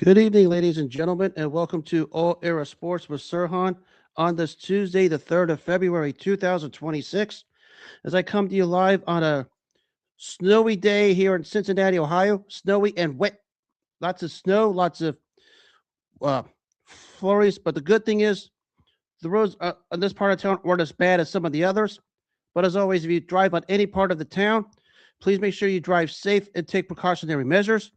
Good evening, ladies and gentlemen, and welcome to All Era Sports with Sirhan on this Tuesday, the 3rd of February, 2026. As I come to you live on a snowy day here in Cincinnati, Ohio, snowy and wet. Lots of snow, lots of uh, flurries. But the good thing is, the roads in this part of town aren't as bad as some of the others. But as always, if you drive on any part of the town, please make sure you drive safe and take precautionary measures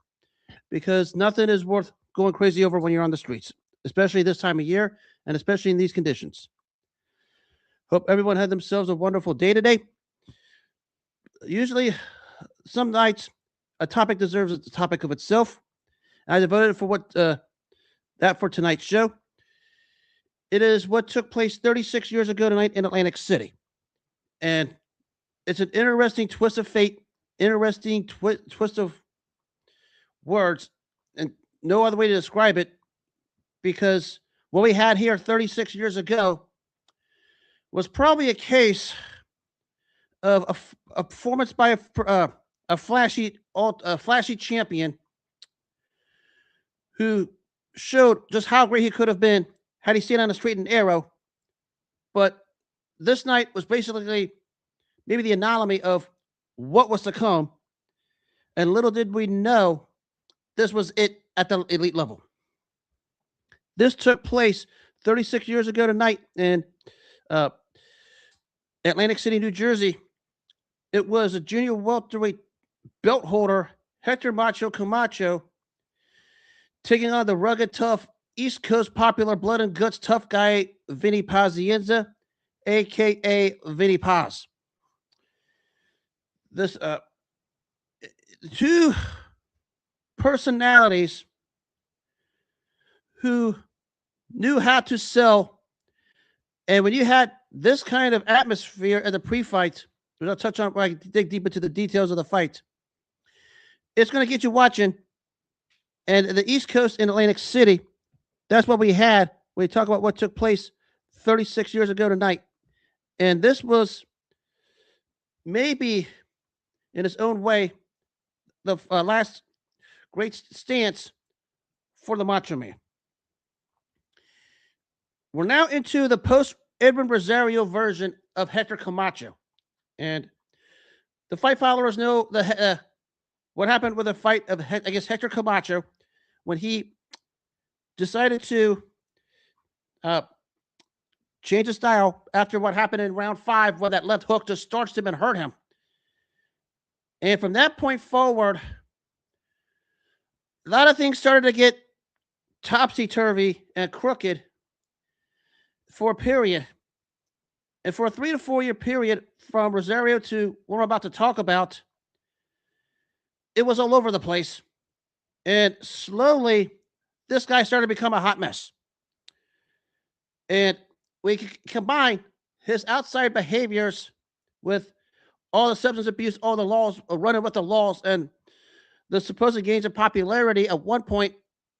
because nothing is worth going crazy over when you're on the streets, especially this time of year and especially in these conditions. Hope everyone had themselves a wonderful day today. Usually, some nights, a topic deserves a topic of itself. I devoted for that for tonight's show. It is what took place 36 years ago tonight in Atlantic City, and it's an interesting twist of fate, interesting twist of words, and no other way to describe it because what we had here 36 years ago was probably a case of a performance by a flashy champion who showed just how great he could have been had he stayed on the straight and narrow. But this night was basically maybe the anomaly of what was to come. And little did we know this was it at the elite level. This took place 36 years ago tonight in uh, Atlantic City, New Jersey. It was a junior welterweight belt holder, Hector Camacho, taking on the rugged, tough, East Coast popular blood and guts tough guy, Vinny Pazienza, a.k.a. Vinny Paz. This two personalities who knew how to sell. And when you had this kind of atmosphere in the pre-fight, which I'll touch on when I dig deep into the details of the fight, it's going to get you watching. And the East Coast in Atlantic City, that's what we had when we talk about what took place 36 years ago tonight. And this was maybe, in its own way, the last great stance for the Macho Man. We're now into the post Edwin Rosario version of Hector Camacho. And the fight followers know what happened with the fight of, Hector Camacho when he decided to change his style after what happened in round 5 where that left hook just starched him and hurt him. And from that point forward, a lot of things started to get topsy-turvy and crooked for a period. And for a 3 to 4 year period from Rosario to what we're about to talk about, it was all over the place. And slowly, this guy started to become a hot mess. And we combine his outside behaviors with all the substance abuse, all the laws, running with the laws, and the supposed gains of popularity at one point,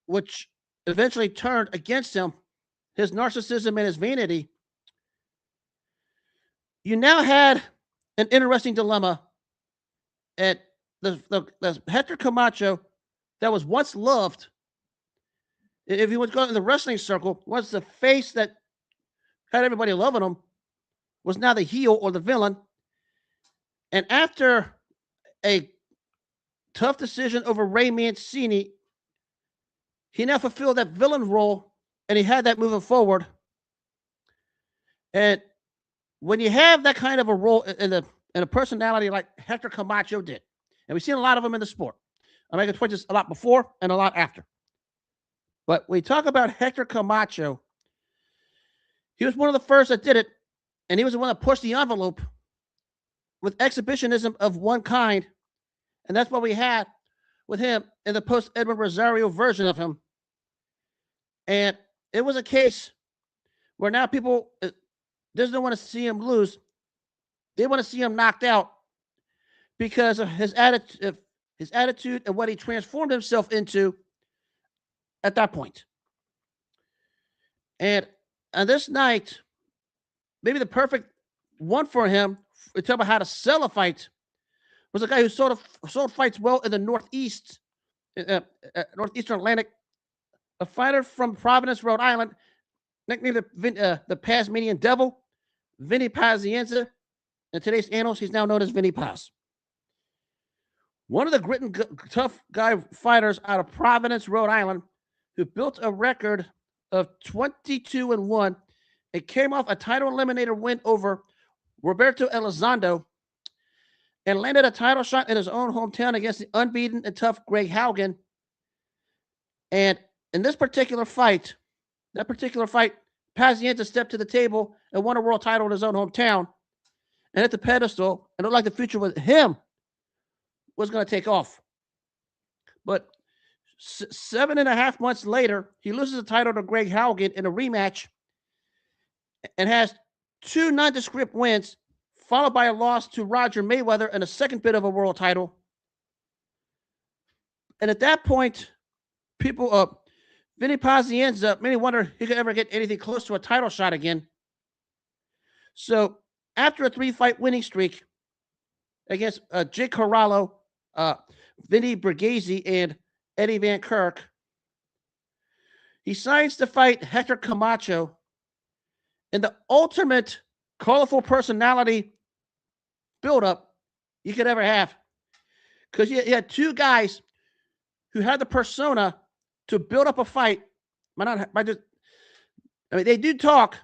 which eventually turned against him, his narcissism and his vanity. You now had an interesting dilemma at the Hector Camacho that was once loved. If you would go in the wrestling circle, was the face that had everybody loving him, was now the heel or the villain. And after a tough decision over Ray Mancini, he now fulfilled that villain role, and he had that moving forward. And when you have that kind of a role in a personality like Hector Camacho did, and we've seen a lot of them in the sport. I'm making point this a lot before and a lot after. But when we talk about Hector Camacho, he was one of the first that did it, and he was the one that pushed the envelope with exhibitionism of one kind. And that's what we had with him in the post Edwin Rosario version of him. And it was a case where now people don't want to see him lose. They want to see him knocked out because of his attitude and what he transformed himself into at that point. And on this night, maybe the perfect one for him, we talk about how to sell a fight, was a guy who sold fights well in the Northeast, Northeastern Atlantic a fighter from Providence, Rhode Island, nicknamed the Tasmanian Devil, Vinny Pazienza. In today's annals, he's now known as Vinny Paz. One of the grit and tough guy fighters out of Providence, Rhode Island, who built a record of 22-1 and came off a title eliminator win over Roberto Elizondo and landed a title shot in his own hometown against the unbeaten and tough Greg Haugen. And in this particular fight, Pazienza stepped to the table and won a world title in his own hometown and hit the pedestal, and it looked like the future with him was going to take off. But 7.5 months later, he loses the title to Greg Haugen in a rematch and has 2 nondescript wins, followed by a loss to Roger Mayweather in a second bid of a world title. And at that point, Vinny Pazienza, many wonder if he could ever get anything close to a title shot again. So after a 3-fight winning streak against Jake Corralo, Vinny Bergese, and Eddie Van Kirk, he signs to fight Hector Camacho in the ultimate colorful personality buildup you could ever have. Because you had 2 guys who had the persona to build up a fight. They do talk,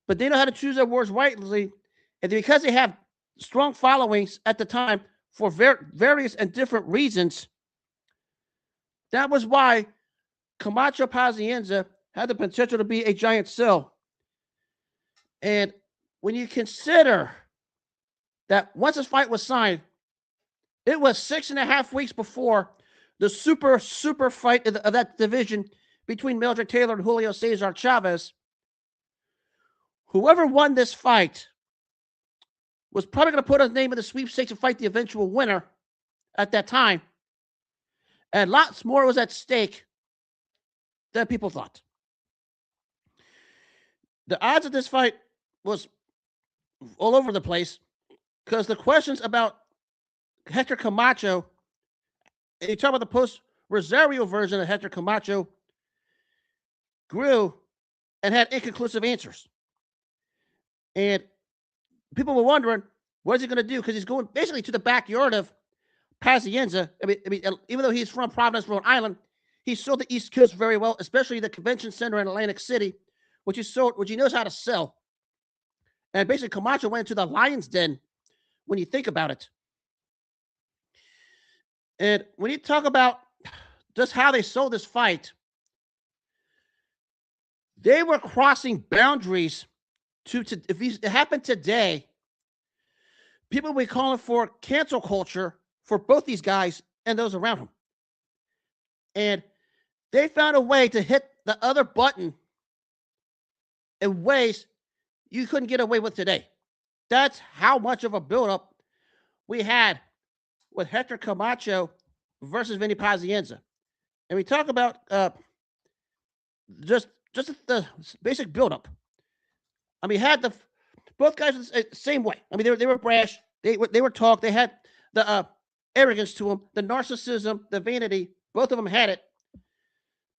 but they know how to choose their words wisely. And because they have strong followings at the time for various and different reasons, that was why Camacho-Pazienza had the potential to be a giant sell. And when you consider that once this fight was signed, it was 6.5 weeks before the super fight of that division between Mildred Taylor and Julio Cesar Chavez. Whoever won this fight was probably going to put his name in the sweepstakes and fight the eventual winner at that time. And lots more was at stake than people thought. The odds of this fight was all over the place because the questions about Hector Camacho, and you talk about the post-Rosario version of Hector Camacho, grew and had inconclusive answers. And people were wondering, what is he going to do? Because he's going basically to the backyard of Pazienza. I mean, even though he's from Providence, Rhode Island, he sold the East Coast very well, especially the convention center in Atlantic City, which he knows how to sell. And basically, Camacho went into the lion's den when you think about it. And when you talk about just how they sold this fight, they were crossing boundaries if it happened today, people would be calling for cancel culture for both these guys and those around them. And they found a way to hit the other button in ways you couldn't get away with today. That's how much of a buildup we had with Hector Camacho versus Vinny Pazienza. And we talk about just the basic buildup. I mean, had both guys the same way. I mean, they were brash. They were talk. They had the arrogance to them, the narcissism, the vanity. Both of them had it.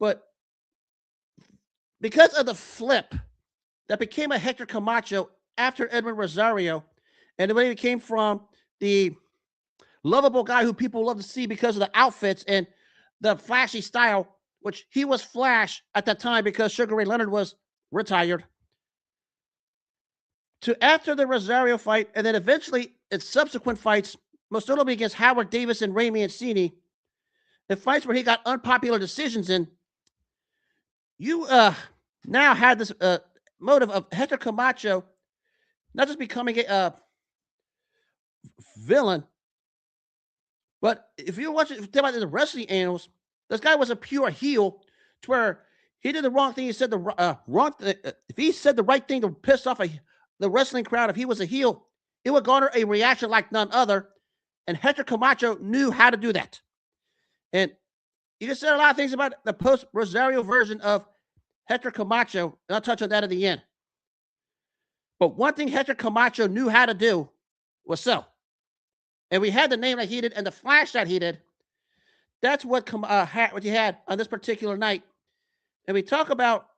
But because of the flip that became a Hector Camacho after Edwin Rosario, and the way he came from the lovable guy who people love to see because of the outfits and the flashy style, which he was flash at that time because Sugar Ray Leonard was retired, to after the Rosario fight, and then eventually in subsequent fights, most notably against Howard Davis and Ray Mancini, in fights where he got unpopular decisions in, you now had this motive of Hector Camacho not just becoming a villain, but if you watch it, if you think about the wrestling annals, this guy was a pure heel to where he did the wrong thing. He said the wrong thing. If he said the right thing to piss off the wrestling crowd, if he was a heel, it would garner a reaction like none other. And Hector Camacho knew how to do that. And you can say a lot of things about the post-Rosario version of Hector Camacho, and I'll touch on that at the end. But one thing Hector Camacho knew how to do was sell. And we had the name that he did and the flash that he did. That's what you had on this particular night. and we talk about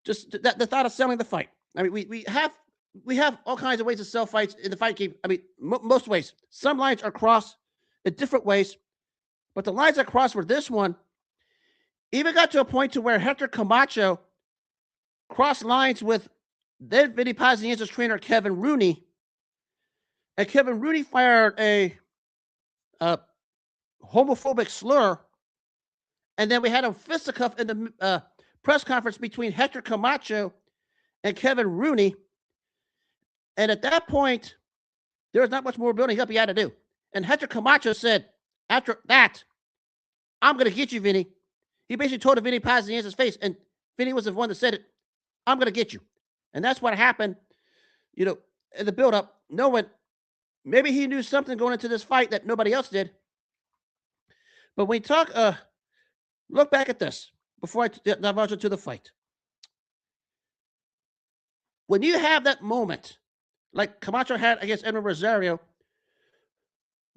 just the thought of selling the fight. I mean, we have all kinds of ways to sell fights in the fight game. I mean, most ways. Some lines are crossed in different ways, but the lines that crossed were this one. Even got to a point to where Hector Camacho crossed lines with then Vinny Pazienza's trainer Kevin Rooney, and Kevin Rooney fired a homophobic slur, and then we had a fisticuff in the press conference between Hector Camacho and Kevin Rooney. And at that point, there was not much more building up he had to do. And Hector Camacho said, after that, I'm going to get you, Vinny. He basically told Vinny Pazienza's face, and Vinny was the one that said it, I'm going to get you. And that's what happened, in the build-up. No one, maybe he knew something going into this fight that nobody else did. But when you talk, look back at this before I divulge into the fight. When you have that moment, like Camacho had against Edwin Rosario,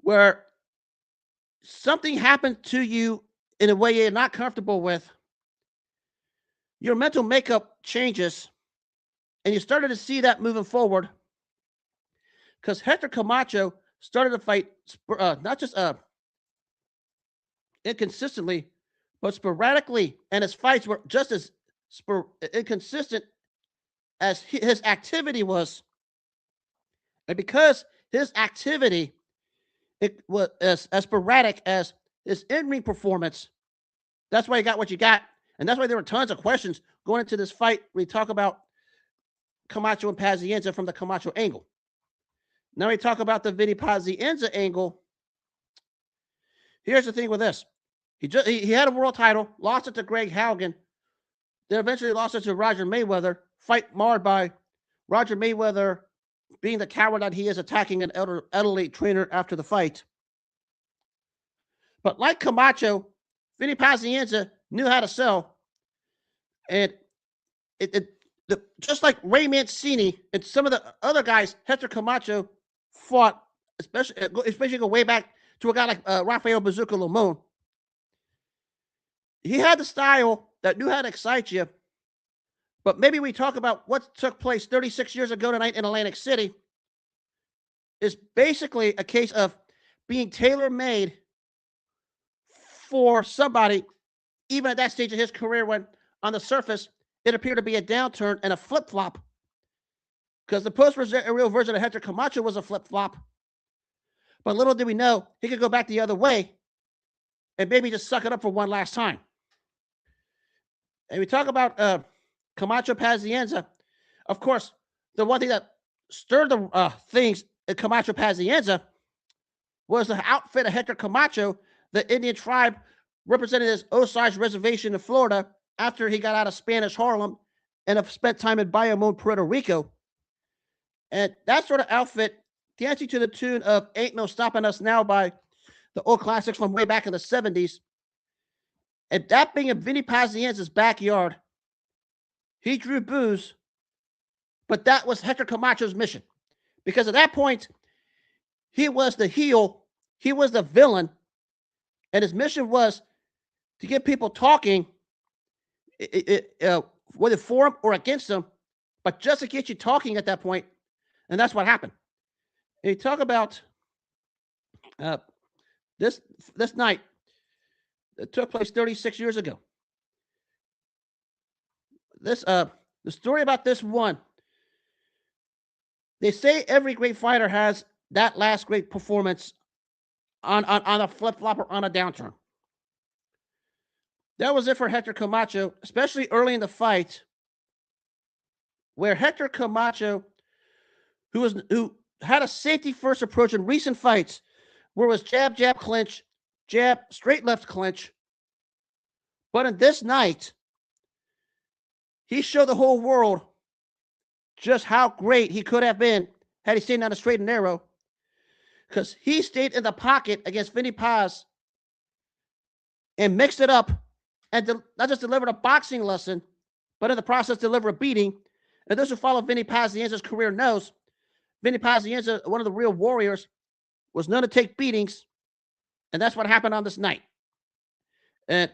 where something happened to you in a way you're not comfortable with, your mental makeup changes, and you started to see that moving forward. Because Hector Camacho started to fight not just inconsistently, but sporadically, and his fights were just as inconsistent as his activity was. And because his activity it was as sporadic as his in-ring performance, that's why you got what you got. And that's why there were tons of questions going into this fight. We talk about Camacho and Pazienza from the Camacho angle. Now we talk about the Vinny Pazienza angle. Here's the thing with this. He had a world title, lost it to Greg Haugen, then eventually lost it to Roger Mayweather, fight marred by Roger Mayweather being the coward that he is, attacking an elderly trainer after the fight. But like Camacho, Vinny Pazienza knew how to sell. And just like Ray Mancini and some of the other guys, Hector Camacho fought, especially go way back to a guy like Rafael Bazooka Limon. He had the style that knew how to excite you. But maybe we talk about what took place 36 years ago tonight in Atlantic City is basically a case of being tailor-made for somebody, even at that stage of his career when on the surface it appeared to be a downturn and a flip-flop. Because the post-real version of Hector Camacho was a flip-flop. But little did we know he could go back the other way and maybe just suck it up for one last time. And we talk about Camacho-Pazienza. Of course, the one thing that stirred the things at Camacho-Pazienza was the outfit of Hector Camacho, the Indian tribe representing his Osage reservation in Florida after he got out of Spanish Harlem and have spent time in Bayamon, Puerto Rico. And that sort of outfit, dancing to the tune of Ain't No Stopping Us Now by the old classics from way back in the 70s. And that being in Vinny Pazienza's backyard, he drew boos, but that was Hector Camacho's mission. Because at that point, he was the heel, he was the villain, and his mission was to get people talking, whether for him or against him, but just to get you talking at that point. And that's what happened. And you talk about this night that took place 36 years ago. The story about this one. They say every great fighter has that last great performance on a flip-flop or on a downturn. That was it for Hector Camacho, especially early in the fight, where Hector Camacho, who had a safety-first approach in recent fights, where it was jab, jab, clinch, jab, straight left clinch. But in this night, he showed the whole world just how great he could have been had he stayed on a straight and narrow. Because he stayed in the pocket against Vinny Paz and mixed it up and not just delivered a boxing lesson, but in the process delivered a beating. And those who follow Vinny Pazienza's career knows Vinny Pazienza, one of the real warriors, was known to take beatings, and that's what happened on this night. And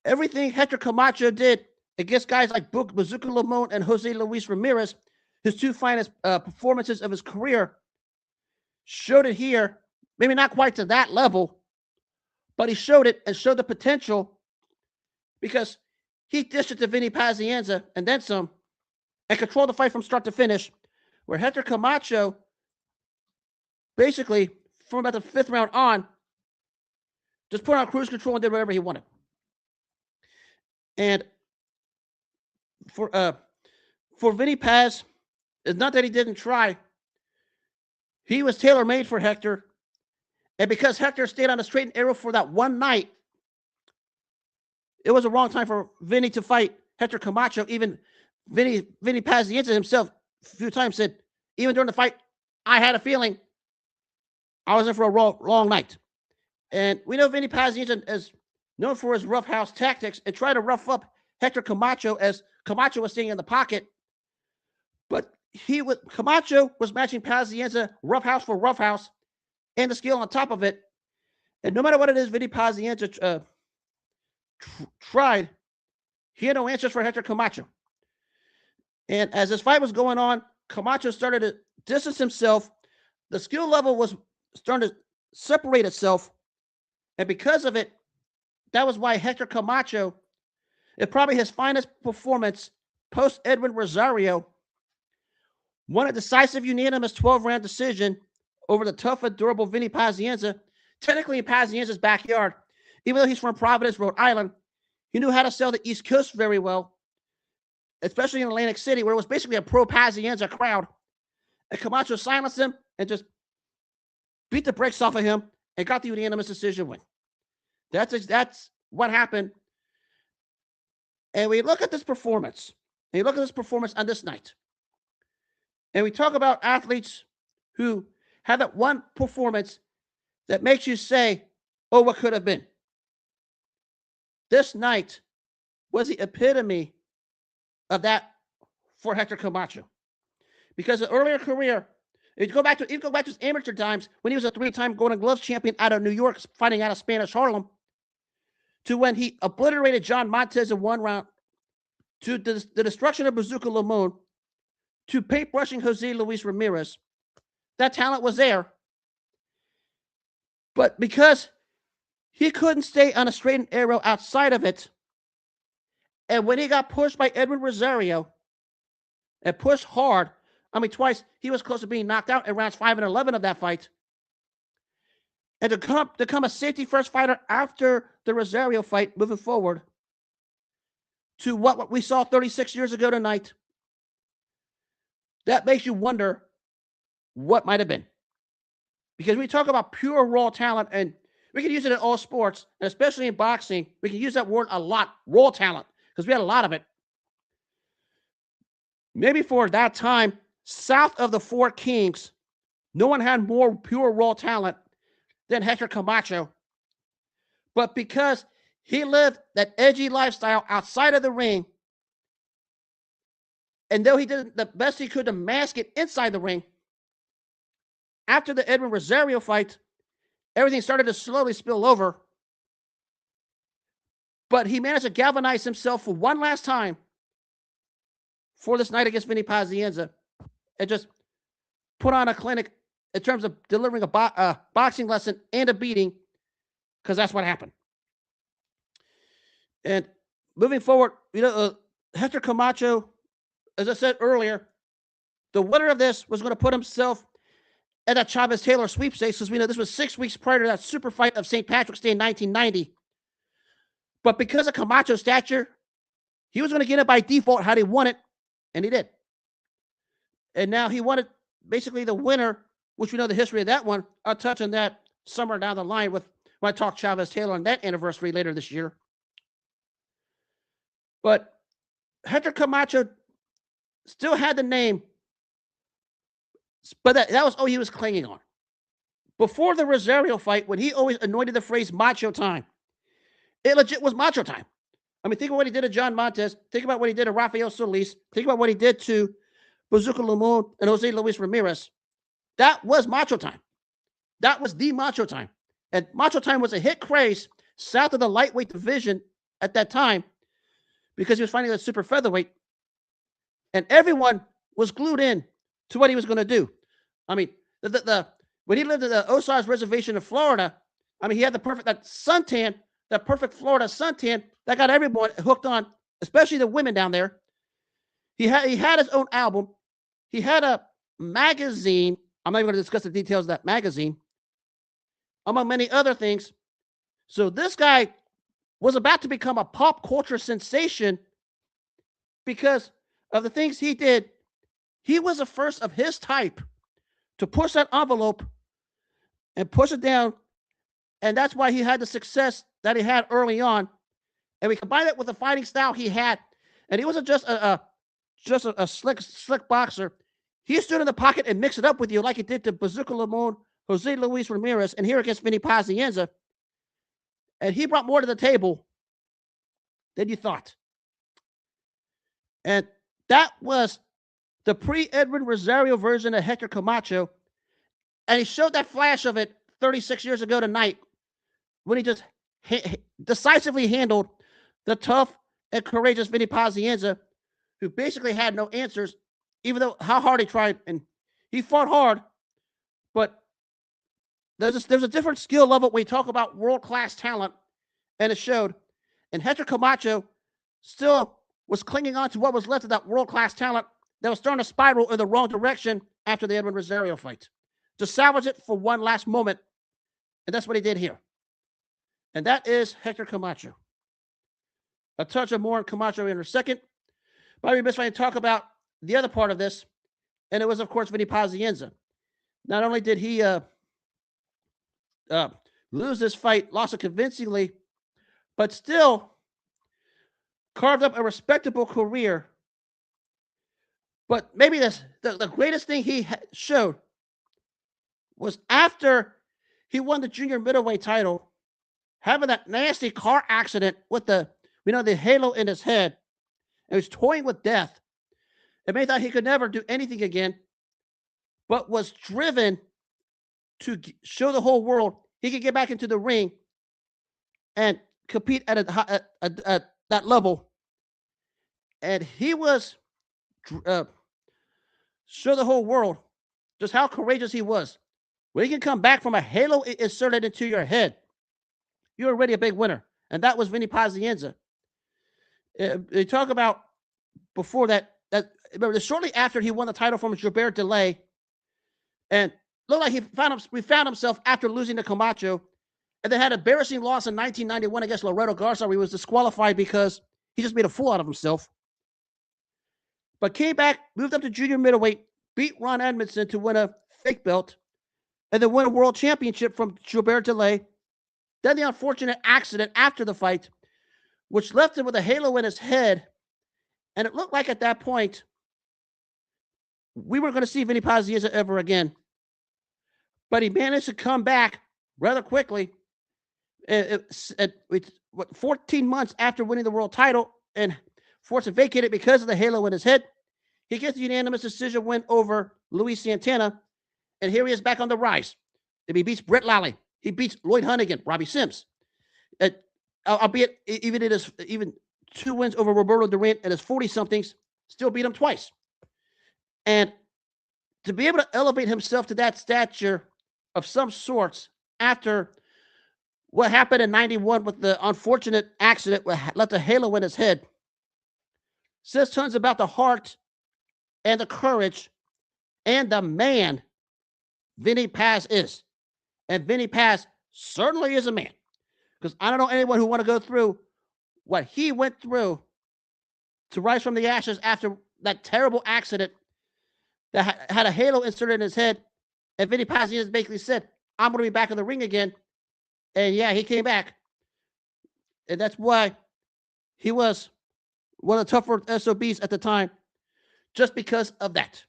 everything Hector Camacho did against guys like Bazooka Limon and Jose Luis Ramirez, his two finest performances of his career, showed it here. Maybe not quite to that level, but he showed it and showed the potential because he dished it to Vinny Pazienza and then some and controlled the fight from start to finish, where Hector Camacho basically, from about the 5th round on, just put on cruise control and did whatever he wanted. And for Vinny Paz, it's not that he didn't try. He was tailor-made for Hector. And because Hector stayed on a straight and narrow for that one night, it was a wrong time for Vinny to fight Hector Camacho. Even Vinny Pazienza himself a few times said, even during the fight, I had a feeling I was in for a long night. And we know Vinny Pazienza is known for his roughhouse tactics and tried to rough up Hector Camacho as Camacho was staying in the pocket. But Camacho was matching Pazienza roughhouse for roughhouse and the skill on top of it. And no matter what it is, Vinny Pazienza tried. He had no answers for Hector Camacho. And as this fight was going on, Camacho started to distance himself. The skill level was starting to separate itself. And because of it, that was why Hector Camacho, it's probably his finest performance post Edwin Rosario, won a decisive unanimous 12-round decision over the tough and durable Vinny Pazienza, technically in Pazienza's backyard. Even though he's from Providence, Rhode Island, he knew how to sell the East Coast very well, especially in Atlantic City, where it was basically a pro-Pazienza crowd. And Camacho silenced him and just beat the brakes off of him and got the unanimous decision win. That's what happened. And we look at this performance. And you look at this performance on this night. And we talk about athletes who have that one performance that makes you say, oh, what could have been? This night was the epitome of that for Hector Camacho. Because the earlier career, if you go back to his amateur times when he was a 3-time Golden Gloves champion out of New York, fighting out of Spanish Harlem, to when he obliterated John Montez in 1 round, to the destruction of Bazooka Limon, to paint brushing Jose Luis Ramirez. That talent was there. But because he couldn't stay on a straight and narrow outside of it, and when he got pushed by Edwin Rosario, and pushed hard, twice, he was close to being knocked out in rounds 5 and 11 of that fight. And to become a safety-first fighter after the Rosario fight, moving forward, to what we saw 36 years ago tonight, that makes you wonder what might have been. Because we talk about pure raw talent, and we can use it in all sports, and especially in boxing, we can use that word a lot, raw talent, because we had a lot of it. Maybe for that time, south of the Four Kings, no one had more pure raw talent than Hector Camacho. But because he lived that edgy lifestyle outside of the ring, and though he did the best he could to mask it inside the ring, after the Edwin Rosario fight, everything started to slowly spill over. But he managed to galvanize himself for one last time for this night against Vinny Pazienza and just put on a clinic in terms of delivering a boxing lesson and a beating, because that's what happened. And moving forward, Hector Camacho, as I said earlier, the winner of this was going to put himself at that Chavez-Taylor sweepstakes, because we know this was 6 weeks prior to that super fight of St. Patrick's Day in 1990. But because of Camacho's stature, he was going to get it by default had he won it, and he did. And now he wanted basically the winner, which we know the history of that one. I'll touch on that somewhere down the line when I talk Chavez-Taylor on that anniversary later this year. But Hector Camacho still had the name, but that was all he was clinging on. Before the Rosario fight, when he always anointed the phrase macho time, it legit was macho time. Think of what he did to John Montez. Think about what he did to Rafael Solis. Think about what he did to Bazooka Limon and Jose Luis Ramirez. That was macho time. That was the macho time. And macho time was a hit craze south of the lightweight division at that time because he was fighting at super featherweight, and everyone was glued in to what he was going to do. I mean, when he lived at the Osage Reservation in Florida, I mean, he had the perfect that suntan, that perfect Florida suntan that got everyone hooked on, especially the women down there. He had his own album. He had a magazine. I'm not even going to discuss the details of that magazine, among many other things. So this guy was about to become a pop culture sensation because of the things he did. He was the first of his type to push that envelope and push it down. And that's why he had the success that he had early on. And we combine it with the fighting style he had. And he wasn't just a slick boxer. He stood in the pocket and mixed it up with you like he did to Bazooka Limon, Jose Luis Ramirez, and here against Vinny Pazienza. And he brought more to the table than you thought. And that was the pre-Edwin Rosario version of Hector Camacho. And he showed that flash of it 36 years ago tonight when he just decisively handled the tough and courageous Vinny Pazienza, who basically had no answers, even though how hard he tried. And he fought hard, but there's a different skill level when you talk about world-class talent, and it showed. And Hector Camacho still was clinging on to what was left of that world-class talent that was starting to spiral in the wrong direction after the Edwin Rosario fight. To salvage it for one last moment, and that's what he did here. And that is Hector Camacho. I'll touch on more on Camacho in a second. But I'd be best if I talk about the other part of this, and it was, of course, Vinny Pazienza. Not only did he lose this fight, lost it convincingly, but still carved up a respectable career. But maybe the greatest thing he showed was after he won the junior middleweight title, having that nasty car accident with the halo in his head, and was toying with death. And may thought he could never do anything again, but was driven to show the whole world he could get back into the ring and compete at that level. And he was show the whole world just how courageous he was. When you can come back from a halo inserted into your head, you're already a big winner. And that was Vinny Pazienza. They talk about before that remember, shortly after he won the title from Gilbert Delay, and looked like we found himself after losing to Camacho, and then had an embarrassing loss in 1991 against Loreto Garza, where he was disqualified because he just made a fool out of himself. But came back, moved up to junior middleweight, beat Ron Edmondson to win a fake belt, and then win a world championship from Gilbert Delay. Then the unfortunate accident after the fight, which left him with a halo in his head. And it looked like at that point, we weren't going to see Vinny Pazienza ever again. But he managed to come back rather quickly. 14 months after winning the world title and forced to vacate it because of the halo in his head, he gets the unanimous decision win over Luis Santana. And here he is back on the rise. He beats Brett Lally. He beats Lloyd Hunnigan, Robbie Sims. Albeit even 2 wins over Roberto Duran and his 40-somethings, still beat him twice. And to be able to elevate himself to that stature of some sorts after what happened in 91 with the unfortunate accident that left a halo in his head says tons about the heart and the courage and the man Vinny Paz is. And Vinny Paz certainly is a man. Because I don't know anyone who want to go through what he went through to rise from the ashes after that terrible accident that had a halo inserted in his head. And Vinny Pazienza basically said, I'm going to be back in the ring again. And yeah, he came back. And that's why he was one of the tougher SOBs at the time, just because of that.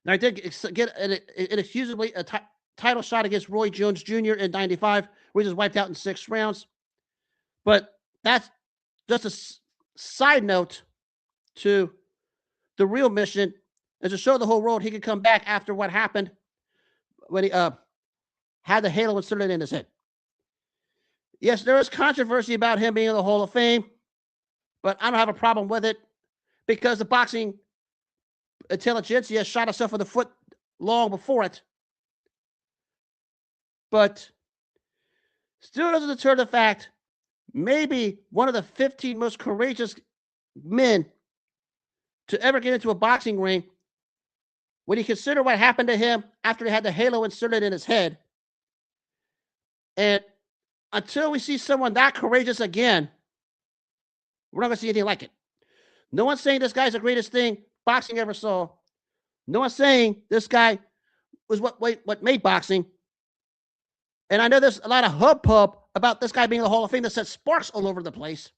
Now, I did get inexcusably a title shot against Roy Jones Jr. in 95, where he was wiped out in 6 rounds. But that's just a side note to the real mission, is to show the whole world he could come back after what happened when he had the halo inserted in his head. Yes, there is controversy about him being in the Hall of Fame, but I don't have a problem with it because the boxing intelligentsia shot herself in the foot long before it. But still doesn't deter the fact maybe one of the 15 most courageous men to ever get into a boxing ring when you consider what happened to him after he had the halo inserted in his head. And until we see someone that courageous again, we're not going to see anything like it. No one's saying this guy's the greatest thing boxing ever saw. No one's saying this guy was what made boxing. And I know there's a lot of hubbub about this guy being in the Hall of Fame that sets sparks all over the place.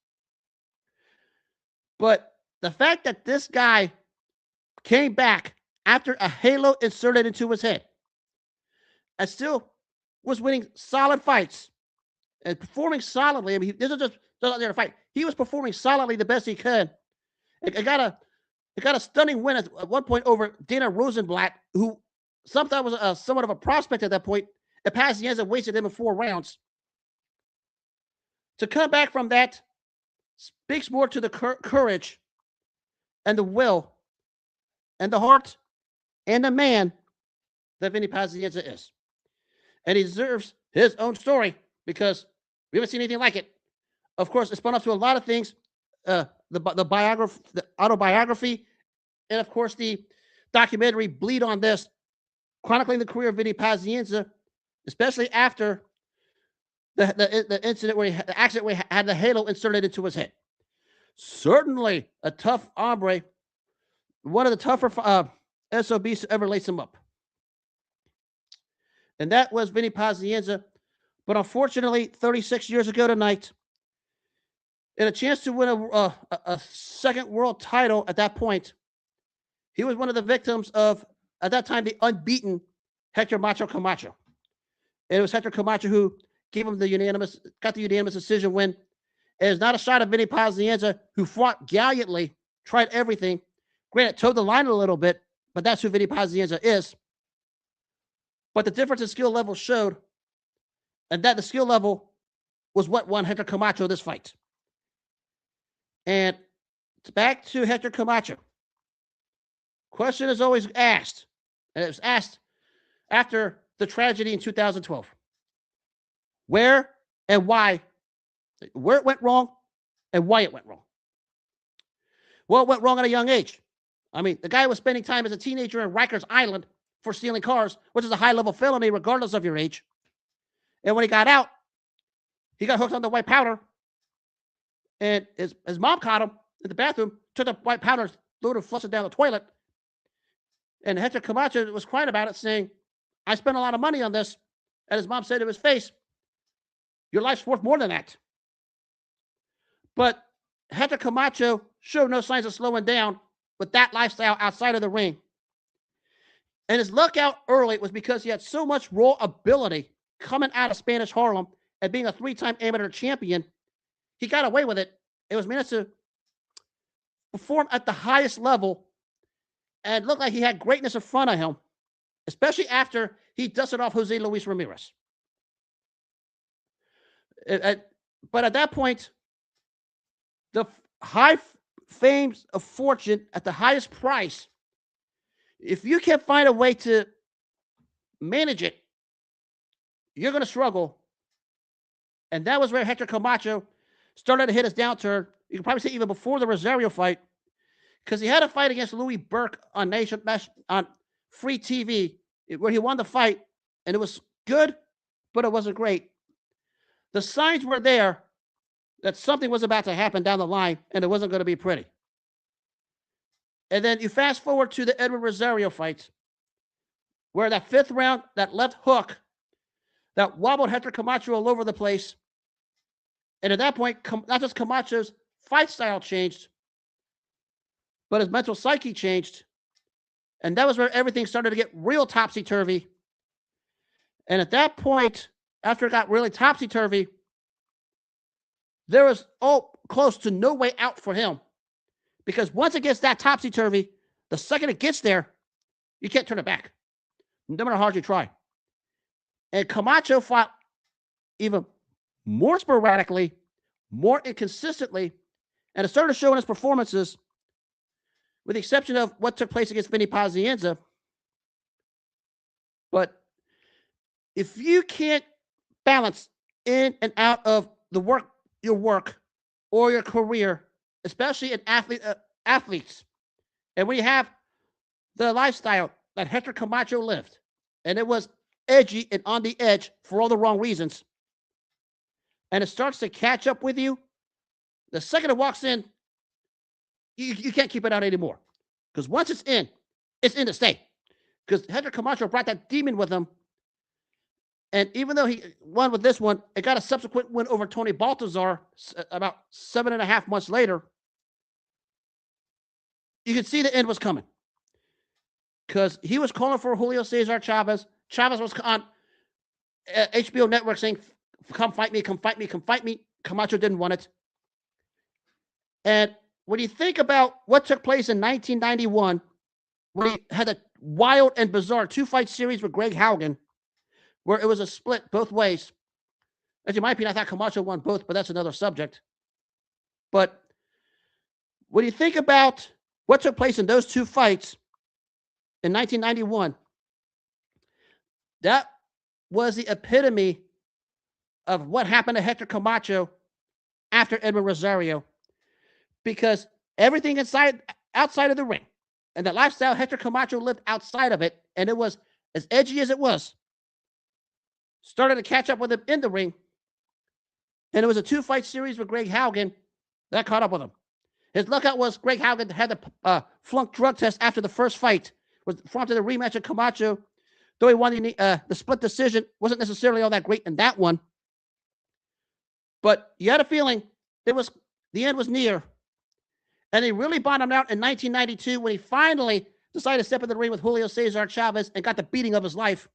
But the fact that this guy came back after a halo inserted into his head and still was winning solid fights and performing solidly. I mean, this is just out there to fight. He was performing solidly the best he could. It got a stunning win at one point over Dana Rosenblatt, who sometimes was somewhat of a prospect at that point. And Pazienza wasted him in 4 rounds. To come back from that speaks more to the courage and the will and the heart and the man that Vinny Pazienza is. And he deserves his own story because we haven't seen anything like it. Of course, it spun off to a lot of things. The biography, the autobiography, and of course the documentary Bleed on This, chronicling the career of Vinny Pazienza, especially after the incident the accident where he had the halo inserted into his head. Certainly a tough hombre, one of the tougher SOBs to ever lace him up. And that was Vinny Pazienza. But unfortunately, 36 years ago tonight, in a chance to win a second world title at that point, he was one of the victims of, at that time, the unbeaten Hector Camacho. And it was Hector Camacho who got the unanimous decision win. It is not a shot at Vinny Pazienza, who fought gallantly, tried everything. Granted, towed the line a little bit, but that's who Vinny Pazienza is. But the difference in skill level showed, and that the skill level was what won Hector Camacho this fight. And back to Hector Camacho. Question is always asked, and it was asked after the tragedy in 2012. Where and why, where it went wrong and why it went wrong. Well, it went wrong at a young age. I mean, the guy was spending time as a teenager in Rikers Island for stealing cars, which is a high-level felony regardless of your age. And when he got out, he got hooked on the white powder. And his mom caught him in the bathroom, took the white powder, threw it and flushed it down the toilet. And Hector Camacho was crying about it, saying, I spent a lot of money on this. And his mom said to his face, your life's worth more than that. But Hector Camacho showed no signs of slowing down with that lifestyle outside of the ring. And his luck out early was because he had so much raw ability coming out of Spanish Harlem and being a 3-time amateur champion. He got away with it. It was managed to perform at the highest level and looked like he had greatness in front of him, especially after he dusted off Jose Luis Ramirez. But at that point, the high fame of fortune at the highest price, if you can't find a way to manage it, you're going to struggle. And that was where Hector Camacho started to hit his downturn. You can probably say even before the Rosario fight, because he had a fight against Louis Burke on free TV, where he won the fight, and it was good, but it wasn't great. The signs were there that something was about to happen down the line, and it wasn't going to be pretty. And then you fast forward to the Edward Rosario fight, where that 5th round, that left hook, that wobbled Hector Camacho all over the place. And at that point, not just Camacho's fight style changed, but his mental psyche changed. And that was where everything started to get real topsy-turvy. And at that point, after it got really topsy-turvy, there was close to no way out for him. Because once it gets that topsy-turvy, the second it gets there, you can't turn it back, no matter how hard you try. And Camacho fought even more sporadically, more inconsistently, and it started to show in his performances, with the exception of what took place against Vinny Pazienza. But if you can't balance in and out of your work or your career, especially in athletes, and when you have the lifestyle that Hector Camacho lived, and it was edgy and on the edge for all the wrong reasons, and it starts to catch up with you, the second it walks in, you can't keep it out anymore. Because once it's in to stay. Because Hector Camacho brought that demon with him. And even though he won with this one, it got a subsequent win over Tony Baltazar about 7.5 months later. You could see the end was coming. Because he was calling for Julio Cesar Chavez. Chavez was on HBO Network saying, come fight me, come fight me, come fight me. Camacho didn't want it. And when you think about what took place in 1991, when he had a wild and bizarre 2-fight series with Greg Haugen, where it was a split both ways. As in my opinion, I thought Camacho won both, but that's another subject. But when you think about what took place in those 2 fights in 1991, that was the epitome of what happened to Hector Camacho after Edmund Rosario. Because everything outside of the ring, and the lifestyle Hector Camacho lived outside of it, and it was as edgy as it was, started to catch up with him in the ring. And it was a 2-fight series with Greg Haugen that caught up with him. His lookout was Greg Haugen had the flunk drug test after the first fight, was fronted a rematch of Camacho. Though he won the split decision, wasn't necessarily all that great in that one. But you had a feeling the end was near. And he really bottomed out in 1992 when he finally decided to step in the ring with Julio Cesar Chavez and got the beating of his life.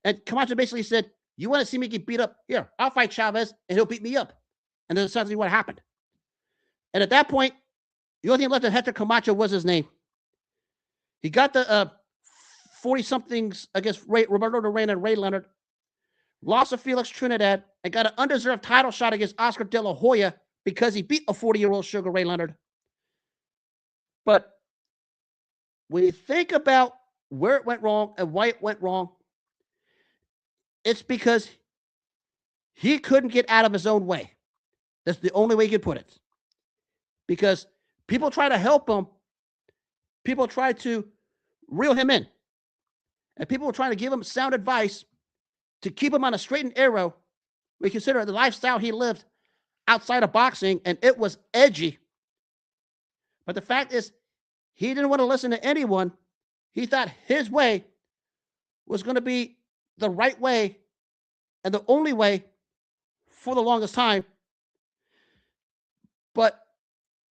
And Camacho basically said, you want to see me get beat up? Here, I'll fight Chavez, and he'll beat me up. And that's essentially what happened. And at that point, the only thing left of Hector Camacho was his name. He got the 40-somethings against Roberto Duran and Ray Leonard, lost to Felix Trinidad, and got an undeserved title shot against Oscar De La Hoya because he beat a 40-year-old Sugar Ray Leonard. But when you think about where it went wrong and why it went wrong, it's because he couldn't get out of his own way. That's the only way you could put it. Because people try to help him. People try to reel him in. And people were trying to give him sound advice to keep him on a straight and narrow. We consider the lifestyle he lived outside of boxing, and it was edgy. But the fact is, he didn't want to listen to anyone. He thought his way was going to be the right way and the only way for the longest time. But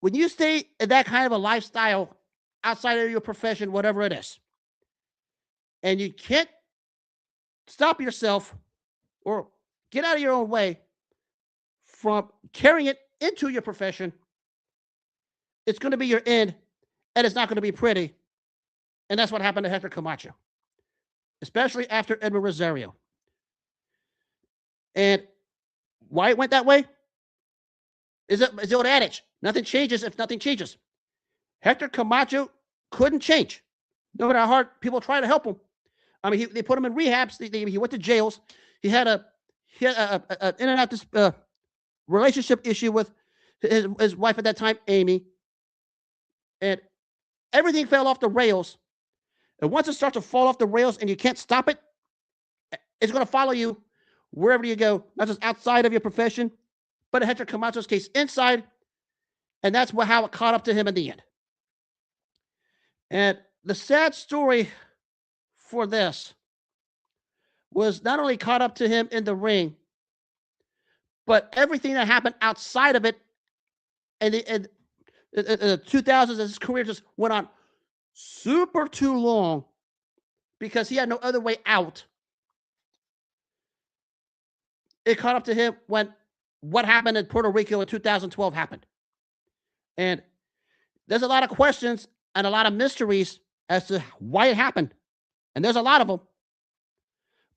when you stay in that kind of a lifestyle outside of your profession, whatever it is, and you can't stop yourself or get out of your own way from carrying it into your profession, it's going to be your end, and it's not going to be pretty. And that's what happened to Hector Camacho, especially after Edmund Rosario. And why it went that way is the old adage, nothing changes if nothing changes. Hector Camacho couldn't change. No matter how hard people try to help him. I mean, they put him in rehabs. He went to jails. He had an in and out relationship issue with his wife at that time, Amy. And everything fell off the rails. And once it starts to fall off the rails and you can't stop it, it's going to follow you wherever you go, not just outside of your profession, but in Hector Camacho's case, inside. And that's how it caught up to him in the end. And the sad story for this was not only caught up to him in the ring, but everything that happened outside of it. And in the 2000s, his career just went on super too long because he had no other way out. It caught up to him when what happened in Puerto Rico in 2012 happened. And there's a lot of questions and a lot of mysteries as to why it happened. And there's a lot of them.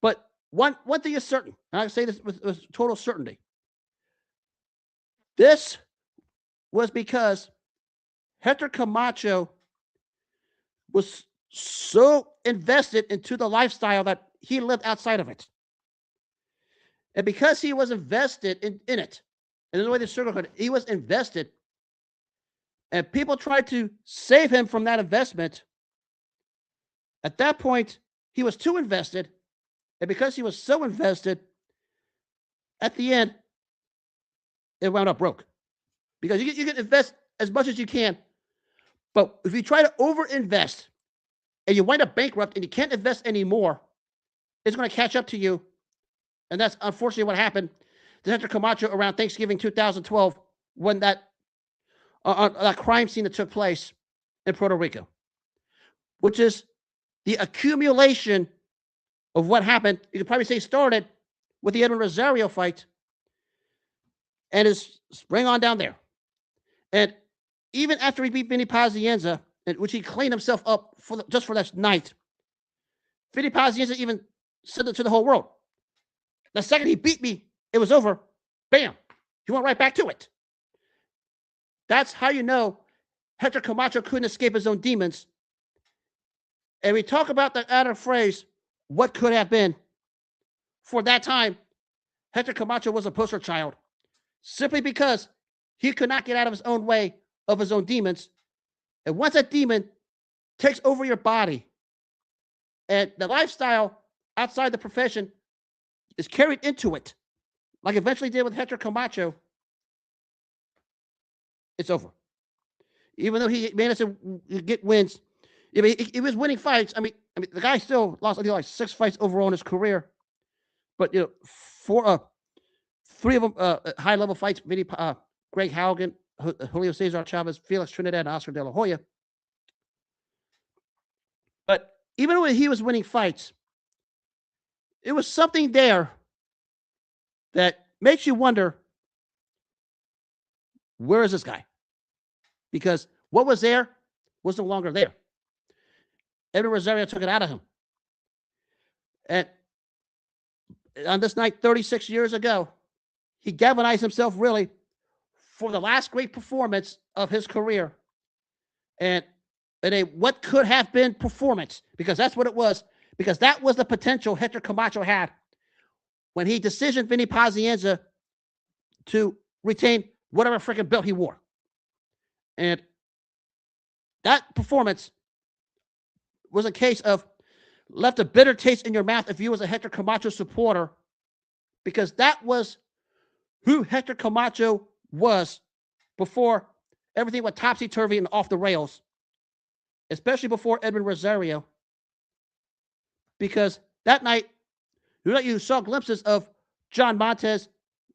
But one thing is certain, and I say this with total certainty. This was because Hector Camacho was so invested into the lifestyle that he lived outside of it. And because he was invested in it, and the way the sugarcoat, he was invested, and people tried to save him from that investment. At that point, he was too invested, and because he was so invested, at the end, it wound up broke. Because you can invest as much as you can, but if you try to overinvest and you wind up bankrupt and you can't invest anymore, it's going to catch up to you. And that's unfortunately what happened to Hector Camacho around Thanksgiving 2012 when that crime scene that took place in Puerto Rico, which is the accumulation of what happened. You could probably say started with the Edwin Rosario fight and is spring on down there. And even after he beat Vinny Pazienza, which he cleaned himself up just for that night, Vinny Pazienza even said it to the whole world. The second he beat me, it was over. Bam. He went right back to it. That's how you know Hector Camacho couldn't escape his own demons. And we talk about that other phrase, what could have been. For that time, Hector Camacho was a poster child simply because he could not get out of his own way of his own demons. And once that demon takes over your body and the lifestyle outside the profession is carried into it, like eventually did with Hector Camacho, it's over. Even though he managed to get wins, he was winning fights. I mean, the guy still lost, I think, like 6 fights overall in his career. But three of them high-level fights: Greg Haugen, Julio Cesar Chavez, Felix Trinidad, and Oscar De La Hoya. But even when he was winning fights, it was something there that makes you wonder, where is this guy? Because what was there was no longer there. Edwin Rosario took it out of him. And on this night, 36 years ago, he galvanized himself really for the last great performance of his career. And in a what could have been performance, because that's what it was, because that was the potential Hector Camacho had when he decisioned Vinny Pazienza to retain whatever freaking belt he wore. And that performance was a case of left a bitter taste in your mouth if you was a Hector Camacho supporter, because that was who Hector Camacho was before everything went topsy-turvy and off the rails, especially before Edwin Rosario. Because that night, you saw glimpses of John Montez,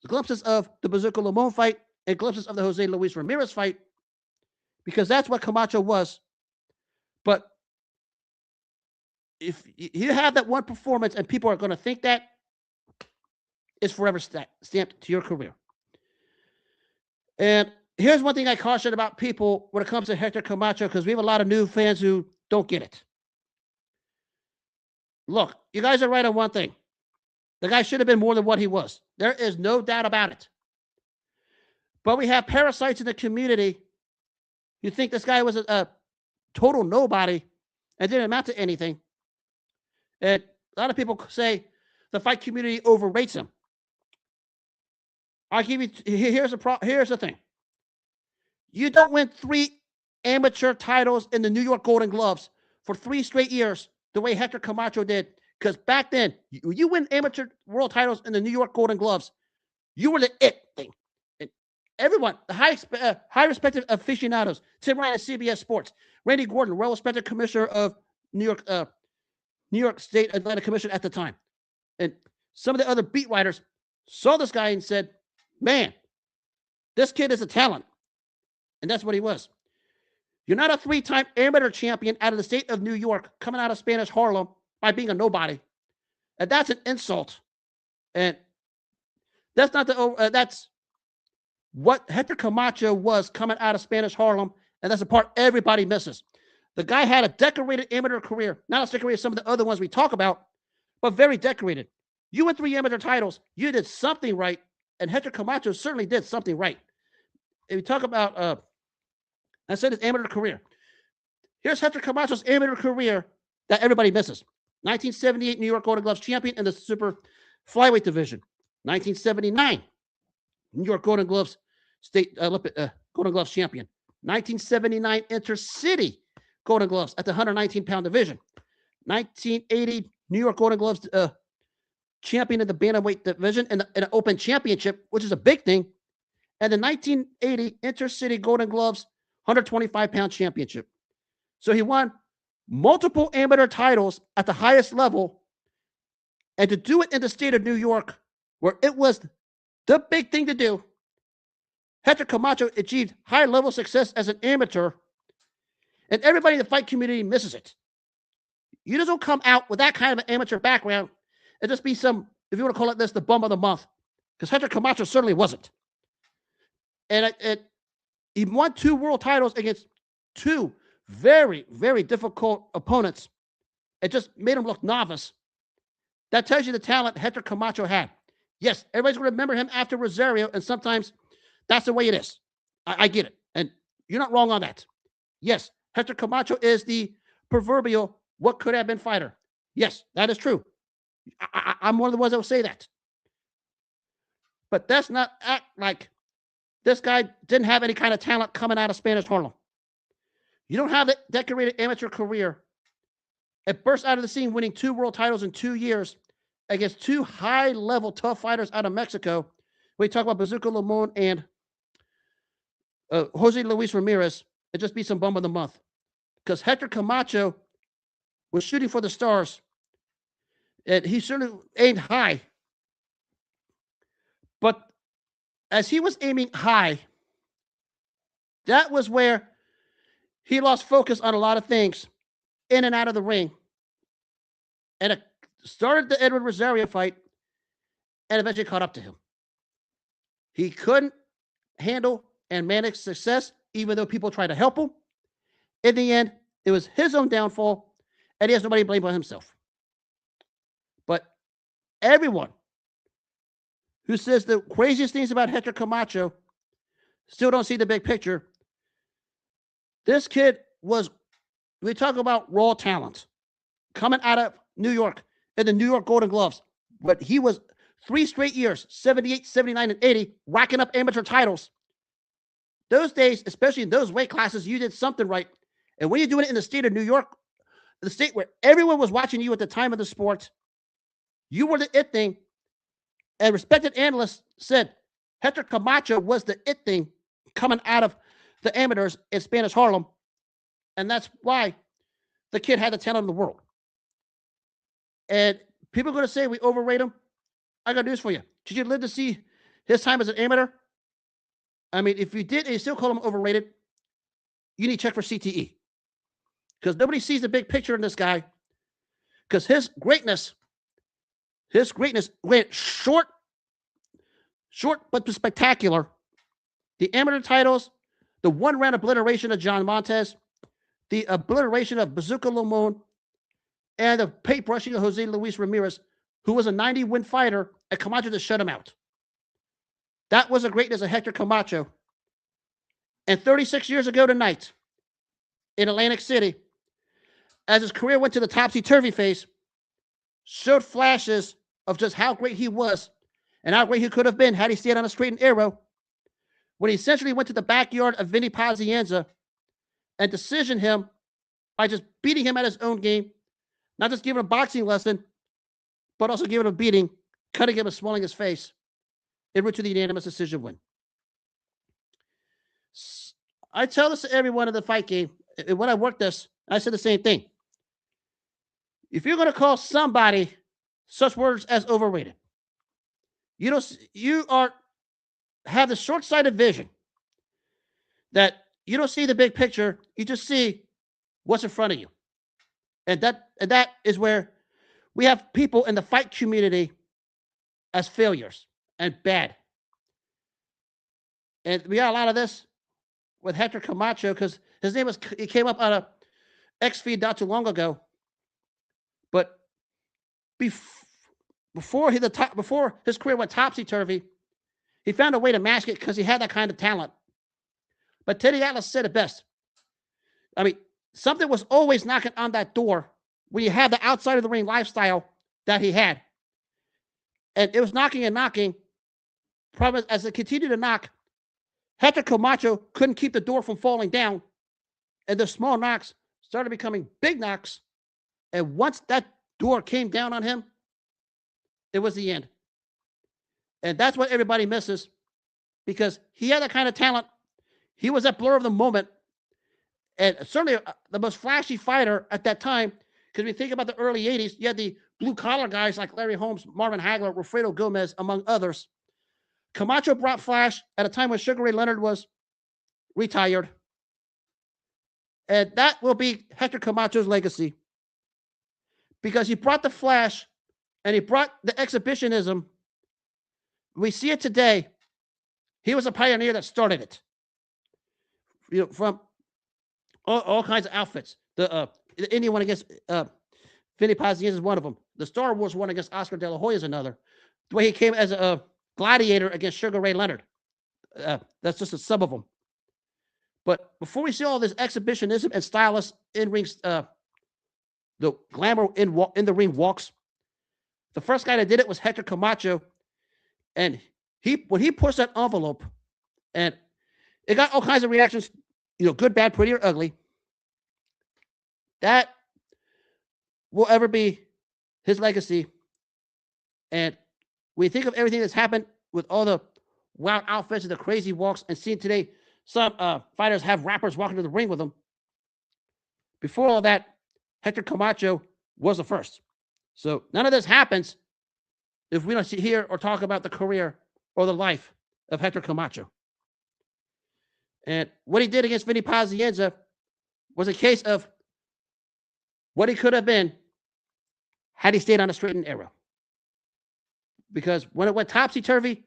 glimpses of the Bazooka Limon fight, and glimpses of the Jose Luis Ramirez fight, because that's what Camacho was. But if you have that one performance and people are going to think that, it's forever stamped to your career. And here's one thing I caution about people when it comes to Hector Camacho, because we have a lot of new fans who don't get it. Look, you guys are right on one thing. The guy should have been more than what he was. There is no doubt about it. But we have parasites in the community. You think this guy was a total nobody and didn't amount to anything. And a lot of people say the fight community overrates him. I'll give you, here's the thing. You don't win 3 amateur titles in the New York Golden Gloves for 3 straight years the way Hector Camacho did. Because back then, you win amateur world titles in the New York Golden Gloves, you were the it thing. And everyone, the high respected aficionados, Tim Ryan of CBS Sports, Randy Gordon, well-respected commissioner of New York State Athletic Commission at the time, and some of the other beat writers saw this guy and said, man, this kid is a talent. And that's what he was. You're not a 3-time amateur champion out of the state of New York coming out of Spanish Harlem by being a nobody. And that's an insult. And that's not that's what Hector Camacho was coming out of Spanish Harlem. And that's the part everybody misses. The guy had a decorated amateur career, not as decorated as some of the other ones we talk about, but very decorated. You won 3 amateur titles. You did something right. And Hector Camacho certainly did something right. if you talk about, I said his amateur career. Here's Hector Camacho's amateur career that everybody misses. 1978 New York Golden Gloves champion in the super flyweight division. 1979 New York Golden Gloves state Golden Gloves champion. 1979 Intercity Golden Gloves at the 119-pound division. 1980 New York Golden Gloves champion in the bantamweight division in an open championship, which is a big thing. And the 1980 Intercity Golden Gloves 125-pound championship. So he won multiple amateur titles at the highest level. And to do it in the state of New York, where it was the big thing to do, Hector Camacho achieved high-level success as an amateur, and everybody in the fight community misses it. You just don't come out with that kind of an amateur background and just be some, if you want to call it this, the bum of the month, because Hector Camacho certainly wasn't. And he won 2 world titles against 2 very, very difficult opponents. It just made him look novice. That tells you the talent Hector Camacho had. Yes, everybody's going to remember him after Rosario, and sometimes that's the way it is. I get it. And you're not wrong on that. Yes, Hector Camacho is the proverbial what could have been fighter. Yes, that is true. I'm one of the ones that will say that. But that's not act like this guy didn't have any kind of talent coming out of Spanish Harlem. You don't have a decorated amateur career. It burst out of the scene winning 2 world titles in 2 years against 2 high-level tough fighters out of Mexico. We talk about Bazooka Limon and Jose Luis Ramirez. It just be some bum of the month. Because Hector Camacho was shooting for the stars. And he certainly aimed high. But as he was aiming high, that was where he lost focus on a lot of things in and out of the ring. And it started the Edward Rosario fight and eventually caught up to him. He couldn't handle and manage success, even though people tried to help him. In the end, it was his own downfall, and he has nobody to blame but himself. But everyone who says the craziest things about Hector Camacho still don't see the big picture. This kid was, we talk about raw talent coming out of New York in the New York Golden Gloves. But he was 3 straight years, 78, 79, and 80, racking up amateur titles. Those days, especially in those weight classes, you did something right. And when you're doing it in the state of New York, the state where everyone was watching you at the time of the sport, you were the it thing. And respected analysts said Hector Camacho was the it thing coming out of the amateurs in Spanish Harlem. And that's why the kid had the talent in the world. And people are going to say we overrate him. I got news for you. Did you live to see his time as an amateur? I mean, if you did and you still call him overrated, you need to check for CTE. Because nobody sees the big picture in this guy. Because his greatness went short but spectacular. The amateur titles, the 1-round obliteration of John Montez, the obliteration of Bazooka Limon, and the paint brushing of Jose Luis Ramirez, who was a 90-win fighter, and Camacho just shut him out. That was the greatness of Hector Camacho. And 36 years ago tonight, in Atlantic City, as his career went to the topsy-turvy phase, showed flashes of just how great he was and how great he could have been had he stayed on a straight and narrow, when he essentially went to the backyard of Vinny Pazienza and decisioned him by just beating him at his own game, not just giving him a boxing lesson, but also giving him a beating, cutting him and swelling his face, en route to the unanimous decision win. I tell this to everyone in the fight game. When I worked this, I said the same thing. If you're going to call somebody such words as overrated, you have the short-sighted vision that you don't see the big picture. You just see what's in front of you. And that is where we have people in the fight community as failures and bad. And we got a lot of this with Hector Camacho because his name he came up on a X feed not too long ago. But before his career went topsy-turvy, he found a way to mask it because he had that kind of talent. But Teddy Atlas said it best. I mean, something was always knocking on that door when you had the outside of the ring lifestyle that he had. And it was knocking and knocking. Problem as it continued to knock, Hector Camacho couldn't keep the door from falling down. And the small knocks started becoming big knocks. And once that door came down on him, it was the end. And that's what everybody misses, because he had that kind of talent. He was that blur of the moment. And certainly the most flashy fighter at that time, because we think about the early 80s, you had the blue-collar guys like Larry Holmes, Marvin Hagler, Wilfredo Gomez, among others. Camacho brought flash at a time when Sugar Ray Leonard was retired. And that will be Hector Camacho's legacy, because he brought the flash and he brought the exhibitionism. We see it today. He was a pioneer that started it. You know, from all kinds of outfits. The Indian one against Vinny Pazienza is one of them. The Star Wars one against Oscar De La Hoya is another. The way he came as a gladiator against Sugar Ray Leonard. That's just some of them. But before we see all this exhibitionism and stylish in-ring, the glamour in the ring walks, the first guy that did it was Hector Camacho. And when he pushed that envelope, and it got all kinds of reactions, good, bad, pretty, or ugly. That will ever be his legacy. And we think of everything that's happened with all the wild outfits and the crazy walks, and seeing today some fighters have rappers walking to the ring with them. Before all that, Hector Camacho was the first. So none of this happens if we don't hear or talk about the career or the life of Hector Camacho. And what he did against Vinny Pazienza was a case of what he could have been had he stayed on a straight and narrow. Because when it went topsy-turvy,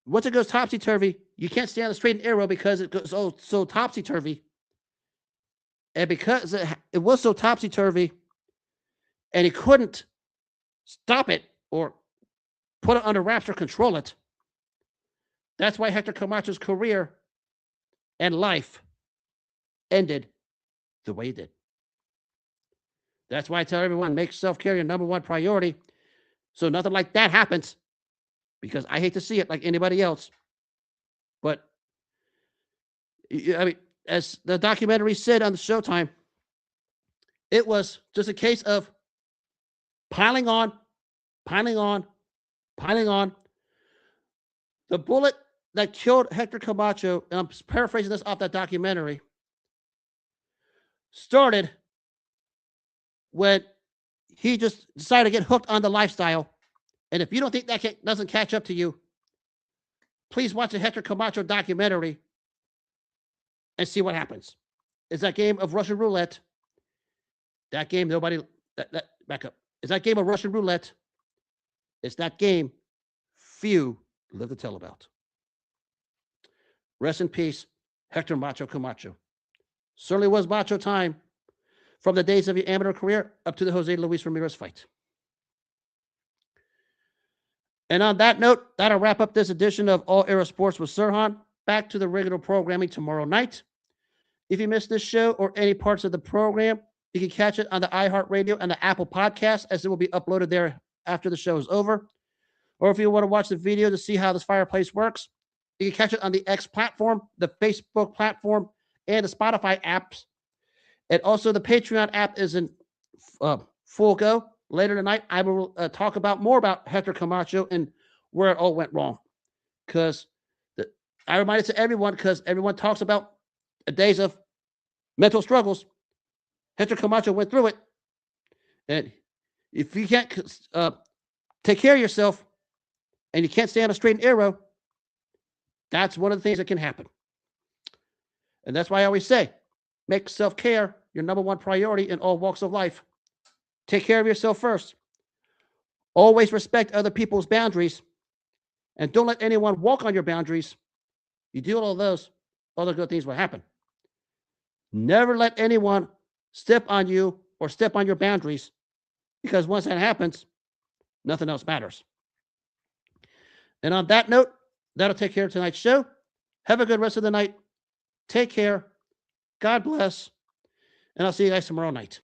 once it goes topsy-turvy, you can't stay on the straight and narrow because it goes so topsy-turvy. And because it was so topsy-turvy, and he couldn't stop it or put it under wraps or control it, that's why Hector Camacho's career and life ended the way it did. That's why I tell everyone, make self-care your number one priority, so nothing like that happens, because I hate to see it like anybody else. But, I mean, as the documentary said on the Showtime, it was just a case of piling on. The bullet that killed Hector Camacho, and I'm paraphrasing this off that documentary, started when he just decided to get hooked on the lifestyle. And if you don't think that doesn't catch up to you, please watch the Hector Camacho documentary and see what happens. It's that game of Russian roulette. That game, back up. It's that game of Russian roulette. It's that game few live to tell about. Rest in peace, Hector Macho Camacho. Certainly was macho time from the days of your amateur career up to the Jose Luis Ramirez fight. And on that note, that'll wrap up this edition of All Era Sports with Sirhan. Back to the regular programming tomorrow night. If you missed this show or any parts of the program, you can catch it on the iHeartRadio and the Apple Podcast, as it will be uploaded there after the show is over. Or if you want to watch the video to see how this fireplace works, you can catch it on the X platform, the Facebook platform, and the Spotify apps. And also the Patreon app is in full go. Later tonight, I will talk about more about Hector Camacho and where it all went wrong. Because I remind it to everyone, because everyone talks about the days of mental struggles. Hector Camacho went through it. And if you can't take care of yourself and you can't stay on a straight and narrow, that's one of the things that can happen. And that's why I always say, make self-care your number one priority in all walks of life. Take care of yourself first. Always respect other people's boundaries. And don't let anyone walk on your boundaries. You do all those, other good things will happen. Never let anyone step on you or step on your boundaries, because once that happens, nothing else matters. And on that note, that'll take care of tonight's show. Have a good rest of the night. Take care. God bless. And I'll see you guys tomorrow night.